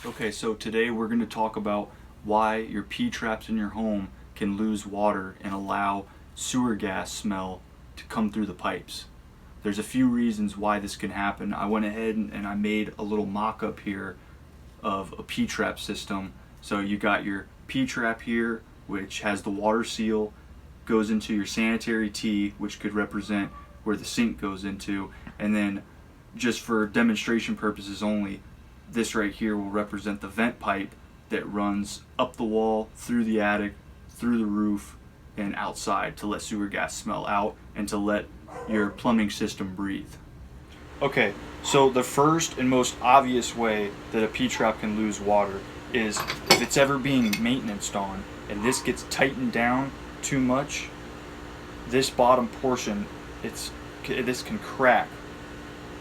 Okay, so today we're going to talk about why your P-traps in your home can lose water and allow sewer gas smell to come through the pipes. There's a few reasons why this can happen. I went ahead and I made a little mock-up here of a P-trap system. So you got your P-trap here, which has the water seal, goes into your sanitary T, which could represent where the sink goes into, and then just for demonstration purposes only, this right here will represent the vent pipe that runs up the wall, through the attic, through the roof, and outside to let sewer gas smell out and to let your plumbing system breathe. Okay, so the first and most obvious way that a P-trap can lose water is if it's ever being maintenanced on and this gets tightened down too much, this bottom portion, this can crack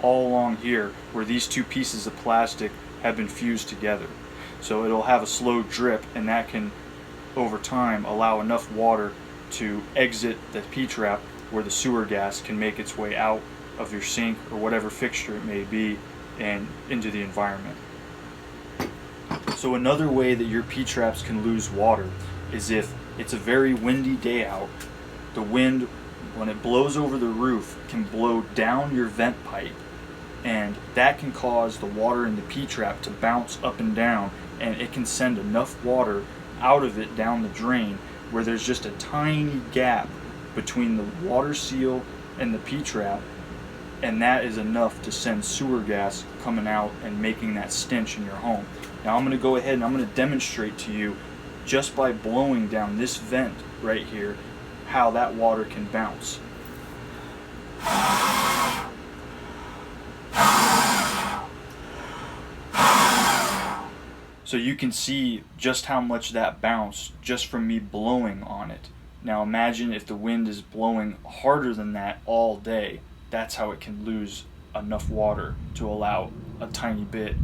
all along here where these two pieces of plastic have been fused together. So it'll have a slow drip, and that can over time allow enough water to exit the P-trap where the sewer gas can make its way out of your sink or whatever fixture it may be and into the environment. So another way that your P-traps can lose water is if it's a very windy day out. The wind, when it blows over the roof, can blow down your vent pipe, and that can cause the water in the P-trap to bounce up and down, and it can send enough water out of it down the drain where there's just a tiny gap between the water seal and the P-trap, and that is enough to send sewer gas coming out and making that stench in your home. Now I'm going to go ahead and I'm going to demonstrate to you, just by blowing down this vent right here, how that water can bounce. So you can see just how much that bounced just from me blowing on it. Now imagine if the wind is blowing harder than that all day. That's how it can lose enough water to allow a tiny bit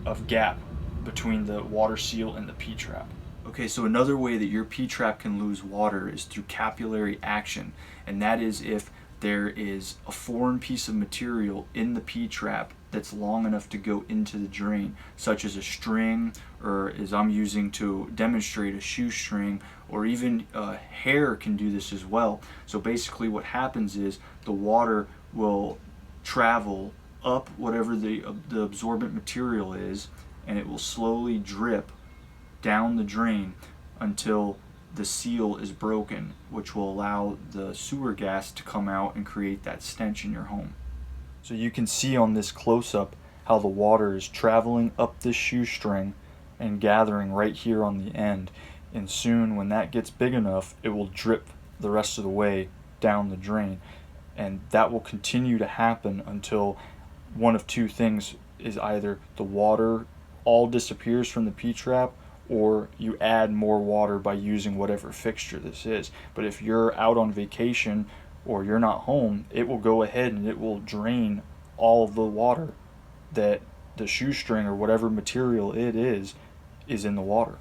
of gap between the water seal and the P-trap. Okay, so another way that your P-trap can lose water is through capillary action, and that is if there is a foreign piece of material in the P-trap that's long enough to go into the drain, such as a string, or as I'm using to demonstrate, a shoestring, or even hair can do this as well. So basically what happens is the water will travel up whatever the absorbent material is, and it will slowly drip down the drain until the seal is broken, which will allow the sewer gas to come out and create that stench in your home. So you can see on this close-up how the water is traveling up this shoestring and gathering right here on the end, and soon when that gets big enough, it will drip the rest of the way down the drain, and that will continue to happen until one of two things is either the water all disappears from the P-trap, or you add more water by using whatever fixture this is. But if you're out on vacation or you're not home, it will go ahead and it will drain all of the water that the shoestring or whatever material it is in the water.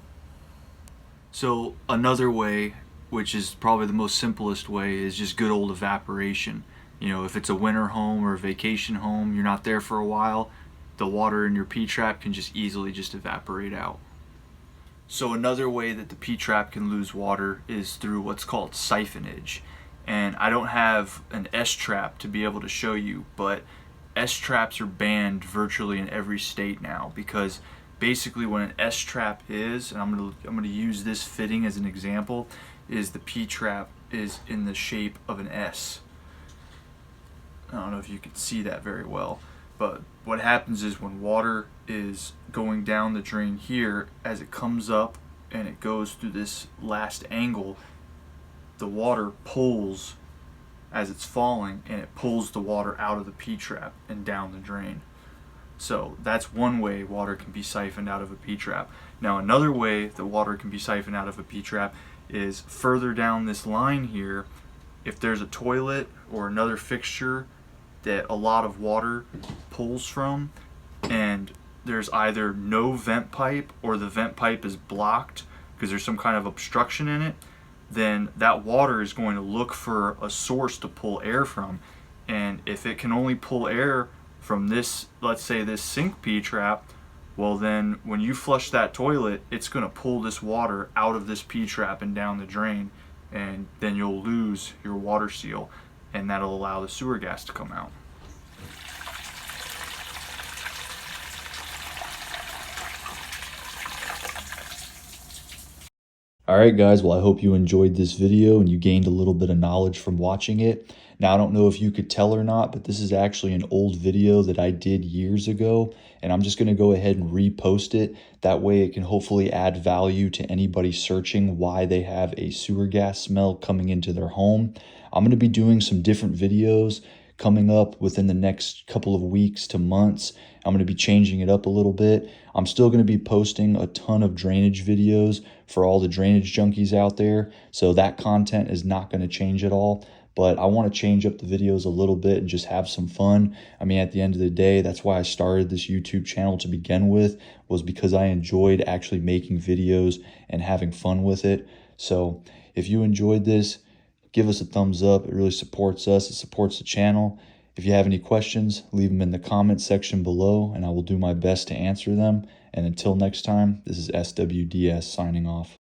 So another way, which is probably the most simplest way, is just good old evaporation. You know, if it's a winter home or a vacation home, you're not there for a while, the water in your P-trap can just easily just evaporate out. So another way that the P-trap can lose water is through what's called siphonage. And I don't have an S-trap to be able to show you, but S-traps are banned virtually in every state now, because basically what an S-trap is, and I'm gonna use this fitting as an example, is the P-trap is in the shape of an S. I don't know if you can see that very well, but what happens is when water is going down the drain here, as it comes up and it goes through this last angle, the water pulls as it's falling, and it pulls the water out of the P-trap and down the drain. So that's one way water can be siphoned out of a P-trap. Now another way that water can be siphoned out of a P-trap is further down this line here. If there's a toilet or another fixture that a lot of water pulls from, and there's either no vent pipe or the vent pipe is blocked because there's some kind of obstruction in it, then that water is going to look for a source to pull air from. And if it can only pull air from this, let's say this sink P-trap, Well, then when you flush that toilet, it's going to pull this water out of this P-trap and down the drain, and then you'll lose your water seal, and that'll allow the sewer gas to come out. Alright guys, well I hope you enjoyed this video and you gained a little bit of knowledge from watching it. Now I don't know if you could tell or not, but this is actually an old video that I did years ago, and I'm just going to go ahead and repost it. That way it can hopefully add value to anybody searching why they have a sewer gas smell coming into their home. I'm going to be doing some different videos coming up within the next couple of weeks to months. I'm going to be changing it up a little bit. I'm still going to be posting a ton of drainage videos for all the drainage junkies out there, so that content is not going to change at all. But I want to change up the videos a little bit and just have some fun. I mean, at the end of the day, that's why I started this YouTube channel to begin with, was because I enjoyed actually making videos and having fun with it. So if you enjoyed this, give us a thumbs up. It really supports us. It supports the channel. If you have any questions, leave them in the comment section below, and I will do my best to answer them. And until next time, this is SWDS signing off.